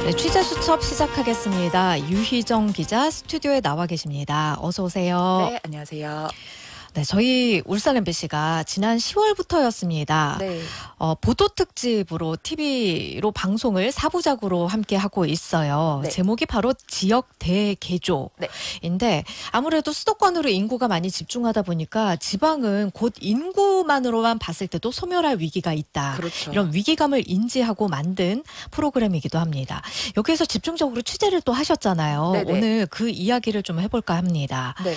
네, 취재 수첩 시작하겠습니다. 유희정 기자 스튜디오에 나와 계십니다. 어서 오세요. 네, 안녕하세요. 네, 저희 울산 MBC가 지난 10월부터였습니다. 네. 보도 특집으로 TV로 방송을 4부작으로 함께 하고 있어요. 네. 제목이 바로 지역 대개조인데 아무래도 수도권으로 인구가 많이 집중하다 보니까 지방은 곧 인구만으로만 봤을 때도 소멸할 위기가 있다. 그렇죠. 이런 위기감을 인지하고 만든 프로그램이기도 합니다. 여기에서 집중적으로 취재를 또 하셨잖아요. 네네. 오늘 그 이야기를 좀 해볼까 합니다. 네.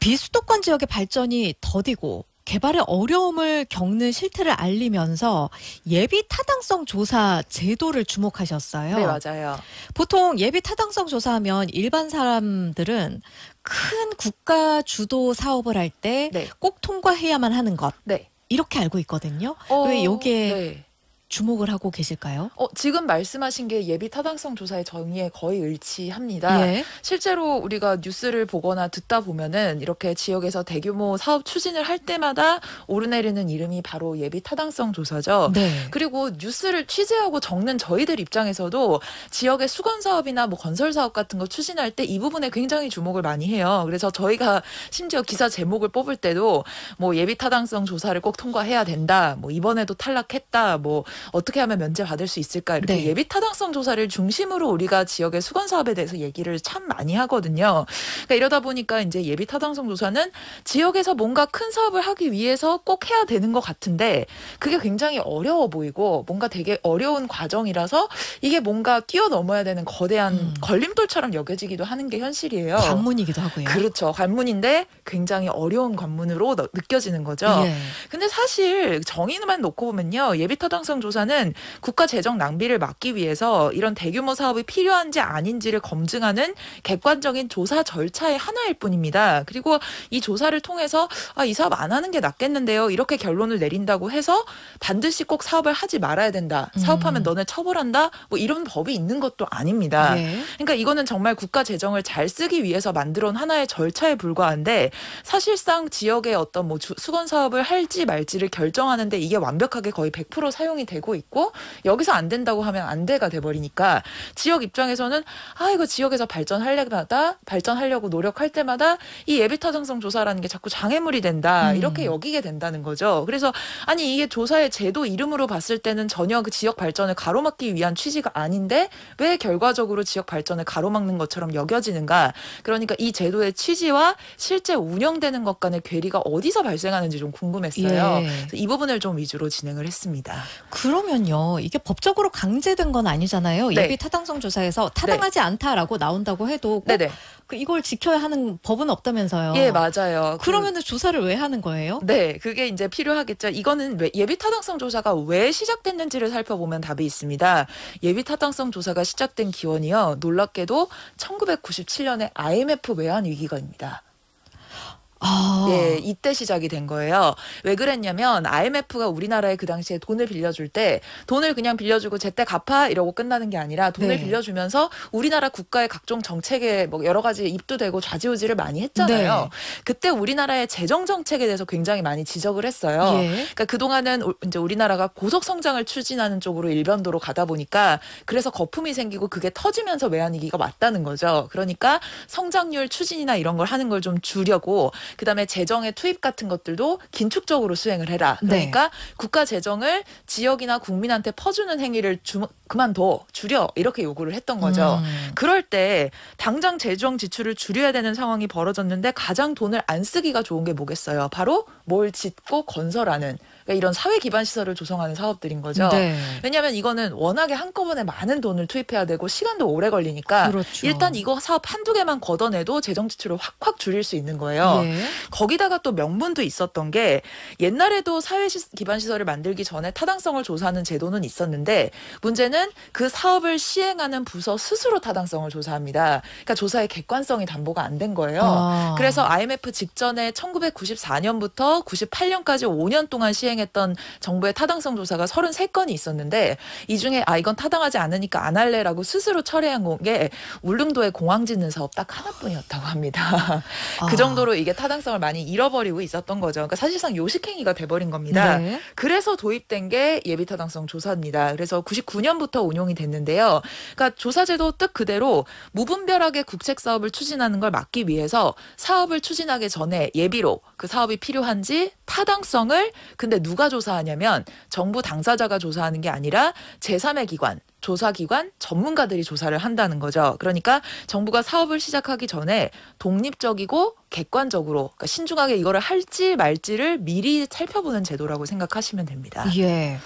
비수도권 지역의 발전이 더디고 개발의 어려움을 겪는 실태를 알리면서 예비 타당성 조사 제도를 주목하셨어요. 네, 맞아요. 보통 예비 타당성 조사하면 일반 사람들은 큰 국가 주도 사업을 할 때 꼭 네. 통과해야만 하는 것 네. 이렇게 알고 있거든요. 왜 여기에 네. 주목을 하고 계실까요? 지금 말씀하신 게 예비 타당성 조사의 정의에 거의 일치합니다. 예. 실제로 우리가 뉴스를 보거나 듣다 보면은 이렇게 지역에서 대규모 사업 추진을 할 때마다 오르내리는 이름이 바로 예비 타당성 조사죠. 네. 그리고 뉴스를 취재하고 적는 저희들 입장에서도 지역의 수건 사업이나 뭐 건설 사업 같은 거 추진할 때 이 부분에 굉장히 주목을 많이 해요. 그래서 저희가 심지어 기사 제목을 뽑을 때도 뭐 예비 타당성 조사를 꼭 통과해야 된다. 뭐 이번에도 탈락했다. 뭐 어떻게 하면 면제받을 수 있을까 이렇게 네. 예비 타당성 조사를 중심으로 우리가 지역의 수건 사업에 대해서 얘기를 참 많이 하거든요. 그러니까 이러다 보니까 이제 예비 타당성 조사는 지역에서 뭔가 큰 사업을 하기 위해서 꼭 해야 되는 것 같은데 그게 굉장히 어려워 보이고 뭔가 되게 어려운 과정이라서 이게 뭔가 뛰어넘어야 되는 거대한 걸림돌처럼 여겨지기도 하는 게 현실이에요. 관문이기도 하고요. 그렇죠. 관문인데 굉장히 어려운 관문으로 느껴지는 거죠. 예. 근데 사실 정의만 놓고 보면요. 예비 타당성 조사는 국가 재정 낭비를 막기 위해서 이런 대규모 사업이 필요한지 아닌지를 검증하는 객관적인 조사 절차의 하나일 뿐입니다. 그리고 이 조사를 통해서 이 사업 안 하는 게 낫겠는데요. 이렇게 결론을 내린다고 해서 반드시 꼭 사업을 하지 말아야 된다. 사업하면 너네 처벌한다. 뭐 이런 법이 있는 것도 아닙니다. 예. 그러니까 이거는 정말 국가 재정을 잘 쓰기 위해서 만들어 온 하나의 절차에 불과한데 사실상 지역의 어떤 뭐 수건 사업을 할지 말지를 결정하는데 이게 완벽하게 거의 100% 사용이 되고 있고 여기서 안 된다고 하면 안 돼가 돼버리니까 지역 입장에서는 이거 지역에서 발전하려고 노력할 때마다 이 예비 타당성 조사라는 게 자꾸 장애물이 된다 이렇게 여기게 된다는 거죠. 그래서 아니 이게 조사의 제도 이름으로 봤을 때는 전혀 그 지역 발전을 가로막기 위한 취지가 아닌데 왜 결과적으로 지역 발전을 가로막는 것처럼 여겨지는가. 그러니까 이 제도의 취지와 실제 운영되는 것 간의 괴리가 어디서 발생하는지 좀 궁금했어요. 예. 이 부분을 좀 위주로 진행을 했습니다. 그러면요. 이게 법적으로 강제된 건 아니잖아요. 네. 예비 타당성 조사에서 타당하지 않다라고 나온다고 해도 꼭 네네. 이걸 지켜야 하는 법은 없다면서요. 예, 맞아요. 그러면은 조사를 왜 하는 거예요? 네, 그게 이제 필요하겠죠. 이거는 예비 타당성 조사가 왜 시작됐는지를 살펴보면 답이 있습니다. 예비 타당성 조사가 시작된 기원이요. 놀랍게도 1997년에 IMF 외환 위기가입니다. 예, 이때 시작이 된 거예요. 왜 그랬냐면 IMF가 우리나라에 그 당시에 돈을 빌려줄 때 돈을 그냥 빌려주고 제때 갚아 이러고 끝나는 게 아니라 돈을 빌려주면서 우리나라 국가의 각종 정책에 뭐 여러 가지 입도되고 좌지우지를 많이 했잖아요. 네. 그때 우리나라의 재정 정책에 대해서 굉장히 많이 지적을 했어요. 예. 그러니까 그동안은 이제 우리나라가 고속 성장을 추진하는 쪽으로 일변도로 가다 보니까 그래서 거품이 생기고 그게 터지면서 외환위기가 왔다는 거죠. 그러니까 성장률 추진이나 이런 걸 하는 걸 좀 줄여고 그다음에 재정의 투입 같은 것들도 긴축적으로 수행을 해라. 그러니까 국가 재정을 지역이나 국민한테 퍼주는 행위를 그만둬, 줄여 이렇게 요구를 했던 거죠. 그럴 때 당장 재정 지출을 줄여야 되는 상황이 벌어졌는데 가장 돈을 안 쓰기가 좋은 게 뭐겠어요? 바로 뭘 짓고 건설하는 그러니까 이런 사회 기반 시설을 조성하는 사업들인 거죠. 네. 왜냐하면 이거는 워낙에 한꺼번에 많은 돈을 투입해야 되고 시간도 오래 걸리니까 그렇죠. 일단 이거 사업 한두 개만 걷어내도 재정 지출을 확확 줄일 수 있는 거예요. 예. 거기다가 또 명분도 있었던 게 옛날에도 사회 기반 시설을 만들기 전에 타당성을 조사하는 제도는 있었는데 문제는 그 사업을 시행하는 부서 스스로 타당성을 조사합니다. 그러니까 조사의 객관성이 담보가 안 된 거예요. 그래서 IMF 직전에 1994년부터 98년까지 5년 동안 시행 진행했던 정부의 타당성 조사가 33건이 있었는데 이 중에 이건 타당하지 않으니까 안 할래라고 스스로 철회한 게 울릉도의 공항 짓는 사업 딱 하나뿐이었다고 합니다. 그 정도로 이게 타당성을 많이 잃어버리고 있었던 거죠. 그러니까 사실상 요식행위가 돼버린 겁니다. 네. 그래서 도입된 게 예비타당성 조사입니다. 그래서 99년부터 운용이 됐는데요. 그러니까 조사제도 뜻 그대로 무분별하게 국책 사업을 추진하는 걸 막기 위해서 사업을 추진하기 전에 예비로 그 사업이 필요한지 타당성을 근데 누가 조사하냐면 정부 당사자가 조사하는 게 아니라 제3의 기관, 조사기관, 전문가들이 조사를 한다는 거죠. 그러니까 정부가 사업을 시작하기 전에 독립적이고 객관적으로 그러니까 신중하게 이거를 할지 말지를 미리 살펴보는 제도라고 생각하시면 됩니다. 예.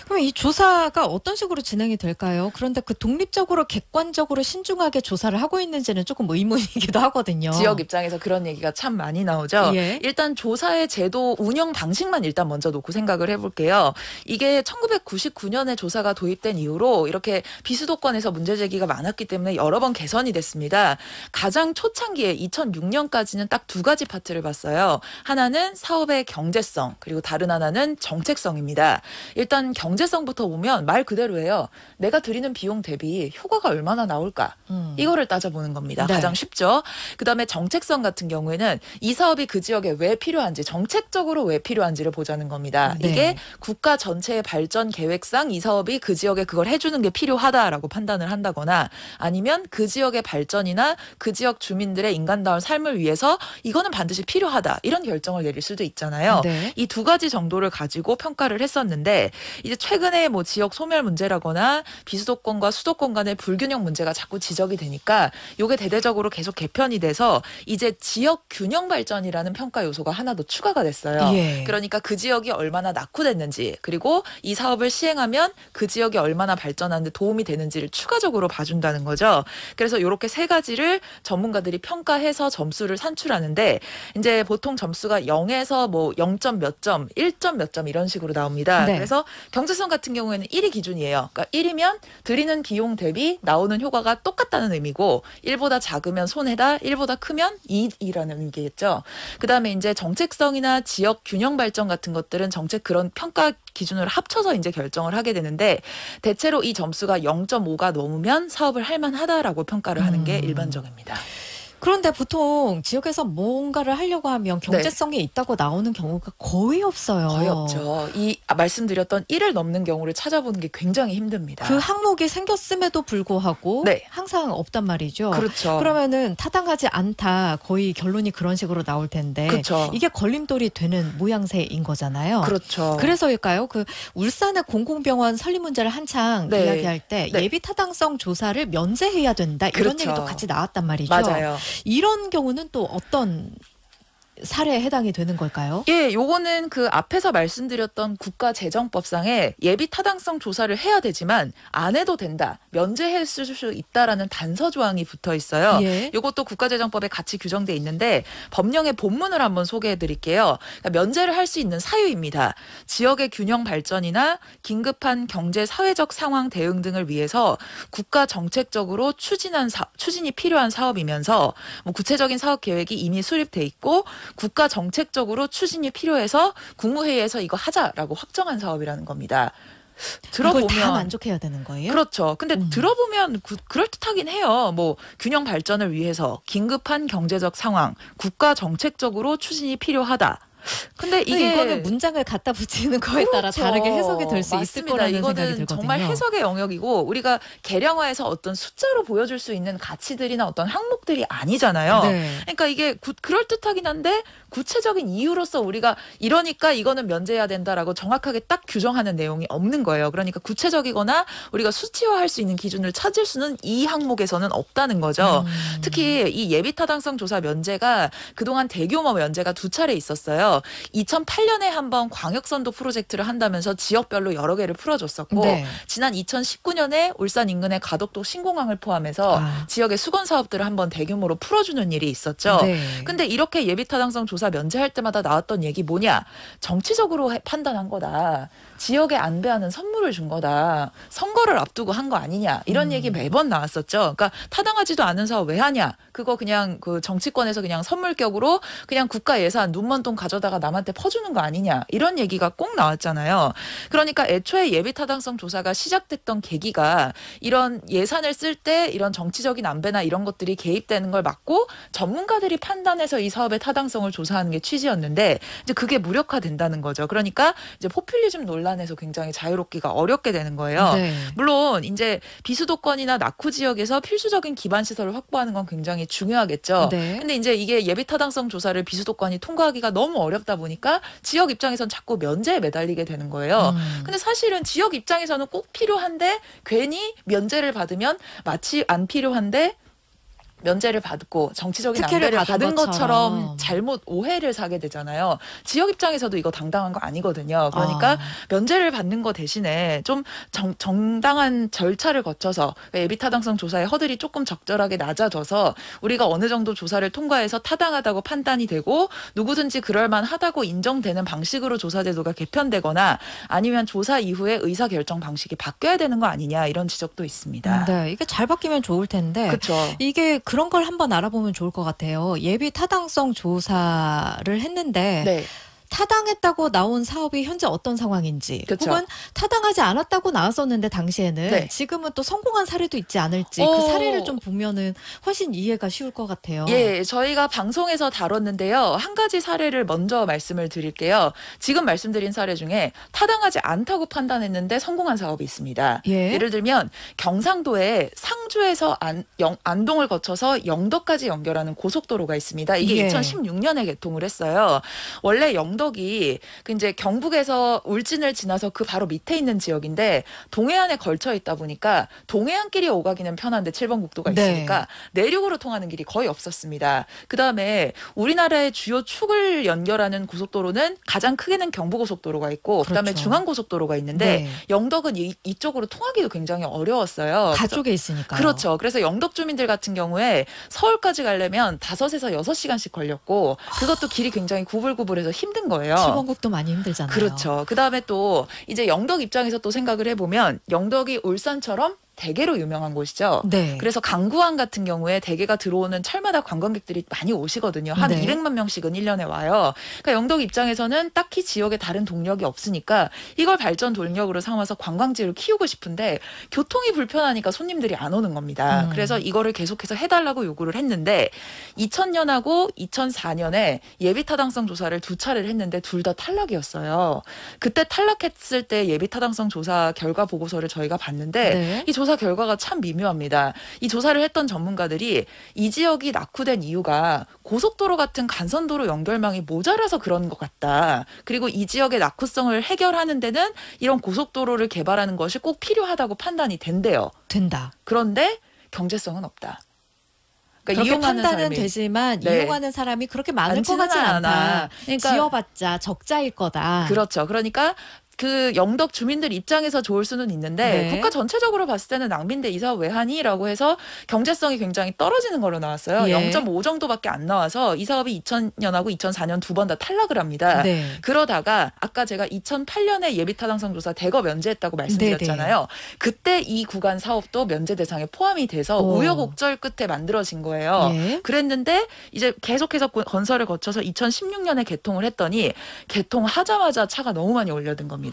그럼 이 조사가 어떤 식으로 진행이 될까요? 그런데 그 독립적으로 객관적으로 신중하게 조사를 하고 있는지는 조금 의문이기도 하거든요. 지역 입장에서 그런 얘기가 참 많이 나오죠. 예. 일단 조사의 제도 운영 방식만 일단 먼저 놓고 생각을 해볼게요. 이게 1999년에 조사가 도입된 이후로 이렇게 비수도권에서 문제 제기가 많았기 때문에 여러 번 개선이 됐습니다. 가장 초창기에 2006년까지는 딱 두 가지 파트를 봤어요. 하나는 사업의 경제성 그리고 다른 하나는 정책성입니다. 일단 경제성부터 보면 말 그대로예요. 내가 들이는 비용 대비 효과가 얼마나 나올까? 이거를 따져보는 겁니다. 네. 가장 쉽죠. 그다음에 정책성 같은 경우에는 이 사업이 그 지역에 왜 필요한지 정책적으로 왜 필요한지를 보자는 겁니다. 네. 이게 국가 전체의 발전 계획상 이 사업이 그 지역에 그걸 해주는 게 필요하다라고 판단을 한다거나 아니면 그 지역의 발전이나 그 지역 주민들의 인간다운 삶을 위해서 이거는 반드시 필요하다. 이런 결정을 내릴 수도 있잖아요. 네. 이 두 가지 정도를 가지고 평가를 했었는데 이제 최근에 뭐 지역 소멸 문제라거나 비수도권과 수도권 간의 불균형 문제가 자꾸 지적이 되니까 이게 대대적으로 계속 개편이 돼서 이제 지역 균형 발전이라는 평가 요소가 하나 더 추가가 됐어요. 예. 그러니까 그 지역이 얼마나 낙후됐는지 그리고 이 사업을 시행하면 그 지역이 얼마나 발전하는 데 도움이 되는지를 추가적으로 봐준다는 거죠. 그래서 이렇게 세 가지를 전문가들이 평가해서 점수를 산출하는데 이제 보통 점수가 0에서 뭐 0점 몇 점, 1점 몇 점 이런 식으로 나옵니다. 네. 그래서 경제성 같은 경우에는 1이 기준이에요. 그러니까 1이면 들이는 비용 대비 나오는 효과가 똑같다는 의미고 1보다 작으면 손해다, 1보다 크면 이익이라는 의미겠죠. 그다음에 이제 정책성이나 지역 균형 발전 같은 것들은 정책 그런 평가 기준으로 합쳐서 이제 결정을 하게 되는데 대체로 이 점수가 0.5가 넘으면 사업을 할 만하다라고 평가를 하는 게 일반적입니다. 그런데 보통 지역에서 뭔가를 하려고 하면 경제성이 있다고 나오는 경우가 거의 없어요. 거의 없죠. 이 말씀드렸던 1을 넘는 경우를 찾아보는 게 굉장히 힘듭니다. 그 항목이 생겼음에도 불구하고 네. 항상 없단 말이죠. 그렇죠. 그러면은 타당하지 않다 거의 결론이 그런 식으로 나올 텐데 그렇죠. 이게 걸림돌이 되는 모양새인 거잖아요. 그렇죠. 그래서일까요? 그 울산의 공공병원 설립 문제를 한창 네. 이야기할 때 네. 예비 타당성 조사를 면제해야 된다 이런 그렇죠. 얘기도 같이 나왔단 말이죠. 맞아요. 이런 경우는 또 어떤 사례에 해당이 되는 걸까요? 예, 요거는 그 앞에서 말씀드렸던 국가재정법상에 예비 타당성 조사를 해야 되지만 안 해도 된다, 면제할 수 있다라는 단서 조항이 붙어 있어요. 예. 요것도 국가재정법에 같이 규정돼 있는데 법령의 본문을 한번 소개해 드릴게요. 그러니까 면제를 할 수 있는 사유입니다. 지역의 균형 발전이나 긴급한 경제 사회적 상황 대응 등을 위해서 국가 정책적으로 추진이 필요한 사업이면서 뭐 구체적인 사업 계획이 이미 수립돼 있고 국가 정책적으로 추진이 필요해서 국무회의에서 이거 하자라고 확정한 사업이라는 겁니다. 이걸 다 만족해야 되는 거예요? 그렇죠. 근데 들어보면 그럴듯하긴 해요. 뭐 균형 발전을 위해서 긴급한 경제적 상황, 국가 정책적으로 추진이 필요하다. 근데 이거는 문장을 갖다 붙이는 거에 따라 그렇죠. 다르게 해석이 될 수 있을 거라는 생각이 이거는 들거든요. 정말 해석의 영역이고 우리가 계량화해서 어떤 숫자로 보여줄 수 있는 가치들이나 어떤 항목들이 아니잖아요. 네. 그러니까 이게 그럴듯하긴 한데 구체적인 이유로서 우리가 이러니까 이거는 면제해야 된다라고 정확하게 딱 규정하는 내용이 없는 거예요. 그러니까 구체적이거나 우리가 수치화할 수 있는 기준을 찾을 수는 이 항목에서는 없다는 거죠. 특히 이 예비타당성 조사 면제가 그동안 대규모 면제가 두 차례 있었어요. 2008년에 한번 광역선도 프로젝트를 한다면서 지역별로 여러 개를 풀어줬었고 네. 지난 2019년에 울산 인근의 가덕도 신공항을 포함해서 지역의 수건 사업들을 한번 대규모로 풀어주는 일이 있었죠. 네. 근데 이렇게 예비타당성 조사 면제할 때마다 나왔던 얘기 뭐냐? 정치적으로 판단한 거다. 지역에 안배하는 선물을 준 거다. 선거를 앞두고 한 거 아니냐. 이런 얘기 매번 나왔었죠. 그러니까 타당하지도 않은 사업 왜 하냐. 그거 그냥 그 정치권에서 그냥 선물격으로 그냥 국가 예산 눈먼 돈 가져다가 남한테 퍼주는 거 아니냐. 이런 얘기가 꼭 나왔잖아요. 그러니까 애초에 예비 타당성 조사가 시작됐던 계기가 이런 예산을 쓸 때 이런 정치적인 안배나 이런 것들이 개입되는 걸 막고 전문가들이 판단해서 이 사업의 타당성을 조사하는 게 취지였는데 이제 그게 무력화된다는 거죠. 그러니까 이제 포퓰리즘 논란에서 굉장히 자유롭기가 어렵게 되는 거예요. 네. 물론 이제 비수도권이나 낙후 지역에서 필수적인 기반 시설을 확보하는 건 굉장히 중요하겠죠. 네. 근데 이제 이게 예비 타당성 조사를 비수도권이 통과하기가 너무 어렵다 보니까 지역 입장에선 자꾸 면제에 매달리게 되는 거예요. 근데 사실은 지역 입장에서는 꼭 필요한데 괜히 면제를 받으면 마치 안 필요한데 면제를 받고 정치적인 특혜를 안배를 받은 것처럼 것처럼 잘못 오해를 사게 되잖아요. 지역 입장에서도 이거 당당한 거 아니거든요. 그러니까 면제를 받는 거 대신에 좀 정당한 절차를 거쳐서 예비 타당성 조사의 허들이 조금 적절하게 낮아져서 우리가 어느 정도 조사를 통과해서 타당하다고 판단이 되고 누구든지 그럴 만하다고 인정되는 방식으로 조사 제도가 개편되거나 아니면 조사 이후에 의사결정 방식이 바뀌어야 되는 거 아니냐 이런 지적도 있습니다. 네, 이게 잘 바뀌면 좋을 텐데 그렇죠. 이게 그런 걸 한번 알아보면 좋을 것 같아요. 예비 타당성 조사를 했는데 네. 타당했다고 나온 사업이 현재 어떤 상황인지 그쵸. 혹은 타당하지 않았다고 나왔었는데 당시에는 네. 지금은 또 성공한 사례도 있지 않을지 그 사례를 좀 보면은 훨씬 이해가 쉬울 것 같아요. 예, 저희가 방송에서 다뤘는데요. 한 가지 사례를 먼저 말씀을 드릴게요. 지금 말씀드린 사례 중에 타당하지 않다고 판단했는데 성공한 사업이 있습니다. 예. 예를 들면 경상도에 상주에서 안동을 거쳐서 영덕까지 연결하는 고속도로가 있습니다. 이게 예. 2016년에 개통을 했어요. 원래 영덕이 그 이제 경북에서 울진을 지나서 그 바로 밑에 있는 지역인데 동해안에 걸쳐 있다 보니까 동해안길이 오가기는 편한데 7번 국도가 있으니까 내륙으로 통하는 길이 거의 없었습니다. 그다음에 우리나라의 주요 축을 연결하는 고속도로는 가장 크게는 경부고속도로가 있고 그다음에 그렇죠. 중앙고속도로가 있는데 영덕은 이쪽으로 통하기도 굉장히 어려웠어요. 가쪽에 있으니까요. 그렇죠. 그래서 영덕 주민들 같은 경우에 서울까지 가려면 5에서 6시간씩 걸렸고 그것도 길이 굉장히 구불구불해서 힘든 거예요. 7번국도 많이 힘들잖아요. 그렇죠. 그다음에 또 이제 영덕 입장에서 또 생각을 해보면 영덕이 울산처럼 대게로 유명한 곳이죠. 네. 그래서 강구항 같은 경우에 대게가 들어오는 철마다 관광객들이 많이 오시거든요. 한 200만 명씩은 1년에 와요. 그러니까 영덕 입장에서는 딱히 지역에 다른 동력이 없으니까 이걸 발전 동력으로 삼아서 관광지를 키우고 싶은데 교통이 불편하니까 손님들이 안 오는 겁니다. 그래서 이거를 계속해서 해달라고 요구를 했는데 2000년하고 2004년에 예비타당성 조사를 2차례를 했는데 둘 다 탈락이었어요. 그때 탈락했을 때 예비타당성 조사 결과 보고서를 저희가 봤는데 이 조사 결과가 참 미묘합니다. 이 조사를 했던 전문가들이 이 지역이 낙후된 이유가 고속도로 같은 간선도로 연결망이 모자라서 그런 것 같다. 그리고 이 지역의 낙후성을 해결하는 데는 이런 고속도로를 개발하는 것이 꼭 필요하다고 판단이 된대요. 된다. 그런데 경제성은 없다. 그러니까 그렇게 이용하는 판단은 사람이. 되지만 네. 이용하는 사람이 그렇게 많을 것 많지는 같진 않다. 않아. 그러니까 지어봤자 적자일 거다. 그렇죠. 그러니까 그 영덕 주민들 입장에서 좋을 수는 있는데 국가 전체적으로 봤을 때는 낭비인데 이 사업 왜 하니? 라고 해서 경제성이 굉장히 떨어지는 걸로 나왔어요. 0.5 정도밖에 안 나와서 이 사업이 2000년하고 2004년 2번 다 탈락을 합니다. 그러다가 아까 제가 2008년에 예비타당성 조사 대거 면제했다고 말씀드렸잖아요. 그때 이 구간 사업도 면제 대상에 포함이 돼서 우여곡절 끝에 만들어진 거예요. 그랬는데 이제 계속해서 건설을 거쳐서 2016년에 개통을 했더니 개통하자마자 차가 너무 많이 올려든 겁니다.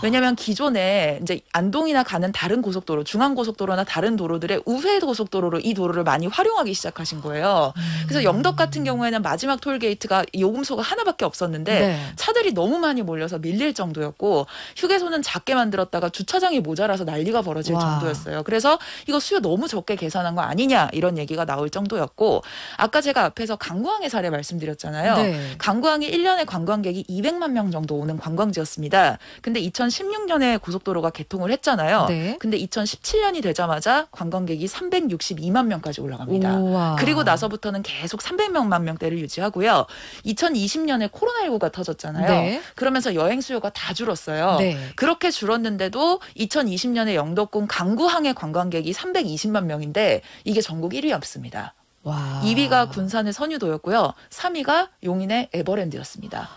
왜냐하면 기존에 이제 안동이나 가는 다른 고속도로, 중앙고속도로나 다른 도로들의 우회 고속도로로 이 도로를 많이 활용하기 시작하신 거예요. 그래서 영덕 같은 경우에는 마지막 톨게이트가 요금소가 하나밖에 없었는데 차들이 너무 많이 몰려서 밀릴 정도였고 휴게소는 작게 만들었다가 주차장이 모자라서 난리가 벌어질 정도였어요. 그래서 이거 수요 너무 적게 계산한 거 아니냐 이런 얘기가 나올 정도였고 아까 제가 앞에서 강구항의 사례 말씀드렸잖아요. 강구항이 1년에 관광객이 200만 명 정도 오는 관광지였습니다. 근데 2016년에 고속도로가 개통을 했잖아요. 근데 2017년이 되자마자 관광객이 362만 명까지 올라갑니다. 그리고 나서부터는 계속 300만 명대를 유지하고요. 2020년에 코로나19가 터졌잖아요. 그러면서 여행 수요가 다 줄었어요. 그렇게 줄었는데도 2020년에 영덕군 강구항의 관광객이 320만 명인데 이게 전국 1위 없습니다. 와. 2위가 군산의 선유도였고요. 3위가 용인의 에버랜드였습니다.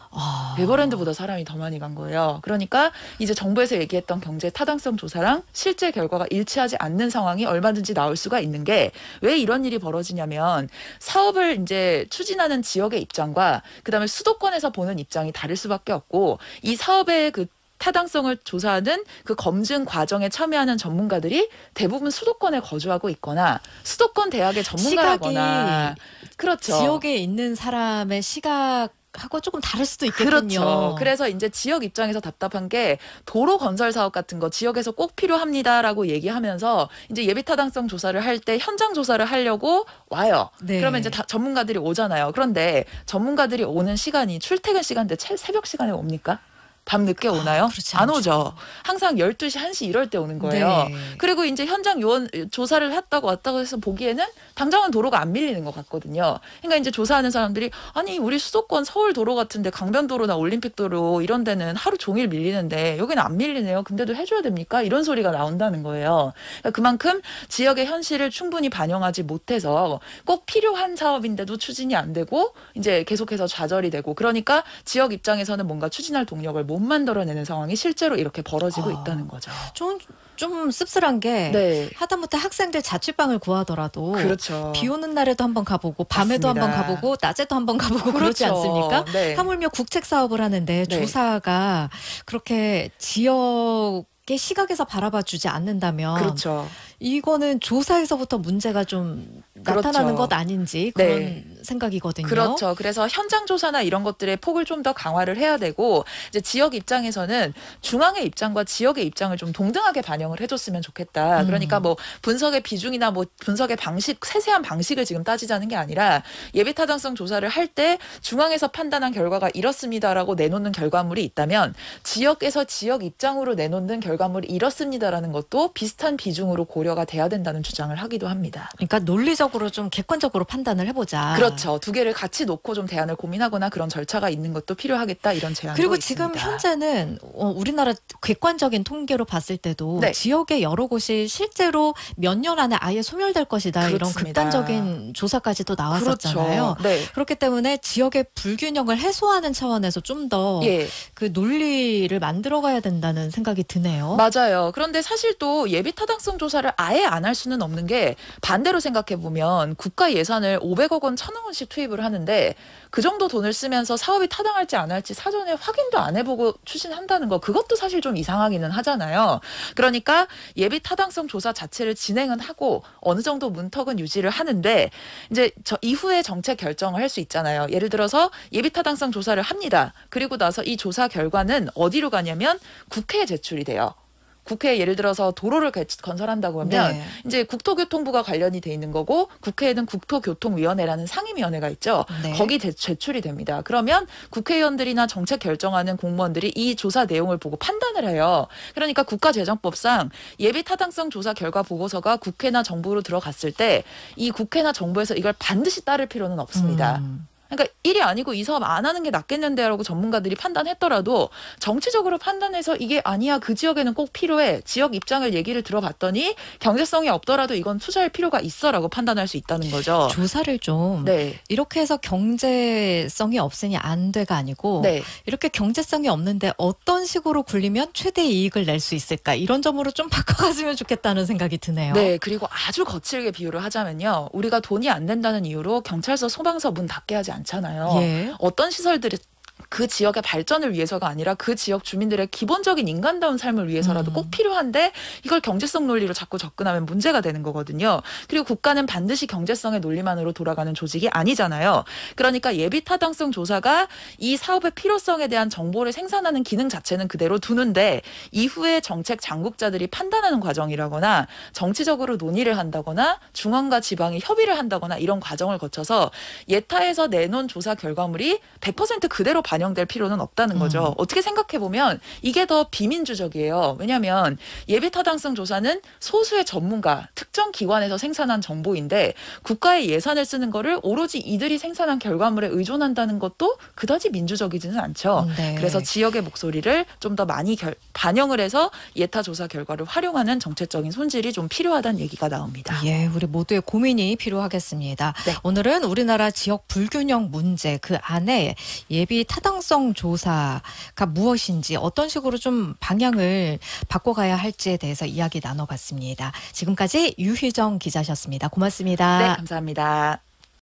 에버랜드보다 사람이 더 많이 간 거예요. 그러니까 이제 정부에서 얘기했던 경제 타당성 조사랑 실제 결과가 일치하지 않는 상황이 얼마든지 나올 수가 있는 게 왜 이런 일이 벌어지냐면 사업을 이제 추진하는 지역의 입장과 그다음에 수도권에서 보는 입장이 다를 수밖에 없고 이 사업의 그 타당성을 조사하는 그 검증 과정에 참여하는 전문가들이 대부분 수도권에 거주하고 있거나 수도권 대학의 전문가라거나 그렇죠. 지역에 있는 사람의 시각하고 조금 다를 수도 있겠군요. 그렇죠. 그래서 이제 지역 입장에서 답답한 게 도로 건설 사업 같은 거 지역에서 꼭 필요합니다라고 얘기하면서 이제 예비 타당성 조사를 할 때 현장 조사를 하려고 와요. 네. 그러면 이제 전문가들이 오잖아요. 그런데 전문가들이 오는 시간이 출퇴근 시간대 새벽 시간에 옵니까? 밤 늦게 오나요? 안 않죠. 오죠. 항상 12시, 1시 이럴 때 오는 거예요. 네. 그리고 이제 현장 요원 조사를 했다고 왔다고 해서 보기에는 당장은 도로가 안 밀리는 것 같거든요. 그러니까 이제 조사하는 사람들이 아니 우리 수도권 서울 도로 같은데 강변도로나 올림픽도로 이런 데는 하루 종일 밀리는데 여기는 안 밀리네요. 근데도 해줘야 됩니까? 이런 소리가 나온다는 거예요. 그러니까 그만큼 지역의 현실을 충분히 반영하지 못해서 꼭 필요한 사업인데도 추진이 안 되고 이제 계속해서 좌절이 되고 그러니까 지역 입장에서는 뭔가 추진할 동력을 못 만들어내는 상황이 실제로 이렇게 벌어지고 있다는 거죠. 좀 씁쓸한 게 네. 하다못해 학생들 자취방을 구하더라도 그렇죠. 비 오는 날에도 한번 가보고 밤에도 맞습니다. 한번 가보고 낮에도 한번 가보고 그렇지 그렇죠. 않습니까? 네. 하물며 국책 사업을 하는데 네. 조사가 그렇게 지역의 시각에서 바라봐 주지 않는다면 그렇죠. 이거는 조사에서부터 문제가 좀 그렇죠. 나타나는 것 아닌지 그런 네. 생각이거든요. 그렇죠. 그래서 현장 조사나 이런 것들의 폭을 좀 더 강화를 해야 되고 이제 지역 입장에서는 중앙의 입장과 지역의 입장을 좀 동등하게 반영을 해줬으면 좋겠다. 그러니까 뭐 분석의 비중이나 뭐 분석의 방식, 세세한 방식을 지금 따지자는 게 아니라 예비 타당성 조사를 할 때 중앙에서 판단한 결과가 이렇습니다라고 내놓는 결과물이 있다면 지역에서 지역 입장으로 내놓는 결과물이 이렇습니다라는 것도 비슷한 비중으로 고려가 돼야 된다는 주장을 하기도 합니다. 그러니까 논리적으로 좀 객관적으로 판단을 해보자. 그렇죠. 두 개를 같이 놓고 좀 대안을 고민하거나 그런 절차가 있는 것도 필요하겠다 이런 제안도 그리고 있습니다. 지금 현재는 우리나라 객관적인 통계로 봤을 때도 네. 지역의 여러 곳이 실제로 몇 년 안에 아예 소멸될 것이다 이런 그렇습니다. 극단적인 조사까지도 나왔었잖아요. 그렇죠. 네. 그렇기 때문에 지역의 불균형을 해소하는 차원에서 좀 더 그 예. 논리를 만들어가야 된다는 생각이 드네요. 맞아요. 그런데 사실 또 예비 타당성 조사를 아예 안 할 수는 없는 게 반대로 생각해 보면 국가 예산을 500억 원, 1,000억 원씩 투입을 하는데 그 정도 돈을 쓰면서 사업이 타당할지 안 할지 사전에 확인도 안 해보고 추진한다는 거 그것도 사실 좀 이상하기는 하잖아요. 그러니까 예비 타당성 조사 자체를 진행은 하고 어느 정도 문턱은 유지를 하는데 이제 저 이후에 정책 결정을 할 수 있잖아요. 예를 들어서 예비 타당성 조사를 합니다. 그리고 나서 이 조사 결과는 어디로 가냐면 국회에 제출이 돼요. 국회에 예를 들어서 도로를 건설한다고 하면 네. 이제 국토교통부가 관련이 돼 있는 거고 국회에는 국토교통위원회라는 상임위원회가 있죠. 네. 거기 제출이 됩니다. 그러면 국회의원들이나 정책 결정하는 공무원들이 이 조사 내용을 보고 판단을 해요. 그러니까 국가재정법상 예비 타당성 조사 결과 보고서가 국회나 정부로 들어갔을 때 이 국회나 정부에서 이걸 반드시 따를 필요는 없습니다. 그러니까 일이 아니고 이 사업 안 하는 게 낫겠는데라고 전문가들이 판단했더라도 정치적으로 판단해서 이게 아니야 그 지역에는 꼭 필요해 지역 입장을 얘기를 들어봤더니 경제성이 없더라도 이건 투자할 필요가 있어라고 판단할 수 있다는 거죠. 조사를 좀 네. 이렇게 해서 경제성이 없으니 안 돼가 아니고 네. 이렇게 경제성이 없는데 어떤 식으로 굴리면 최대 이익을 낼 수 있을까 이런 점으로 좀 바꿔갔으면 좋겠다는 생각이 드네요. 네, 그리고 아주 거칠게 비유를 하자면요. 우리가 돈이 안 된다는 이유로 경찰서, 소방서 문 닫게 하지 않잖아요. 예. 어떤 시설들이 그 지역의 발전을 위해서가 아니라 그 지역 주민들의 기본적인 인간다운 삶을 위해서라도 꼭 필요한데 이걸 경제성 논리로 자꾸 접근하면 문제가 되는 거거든요. 그리고 국가는 반드시 경제성의 논리만으로 돌아가는 조직이 아니잖아요. 그러니까 예비 타당성 조사가 이 사업의 필요성에 대한 정보를 생산하는 기능 자체는 그대로 두는데 이후에 정책 당국자들이 판단하는 과정이라거나 정치적으로 논의를 한다거나 중앙과 지방이 협의를 한다거나 이런 과정을 거쳐서 예타에서 내놓은 조사 결과물이 100% 그대로 반영 반영될 필요는 없다는 거죠. 어떻게 생각해 보면 이게 더 비민주적이에요. 왜냐하면 예비 타당성 조사는 소수의 전문가, 특정 기관에서 생산한 정보인데 국가의 예산을 쓰는 거를 오로지 이들이 생산한 결과물에 의존한다는 것도 그다지 민주적이지는 않죠. 네. 그래서 지역의 목소리를 좀 더 많이 반영을 해서 예타 조사 결과를 활용하는 정책적인 손질이 좀 필요하다는 얘기가 나옵니다. 예, 우리 모두의 고민이 필요하겠습니다. 네. 오늘은 우리나라 지역 불균형 문제 그 안에 예비 타당성 조사가 무엇인지 어떤 식으로 좀 방향을 바꿔가야 할지에 대해서 이야기 나눠봤습니다. 지금까지 유희정 기자셨습니다. 고맙습니다. 네, 감사합니다.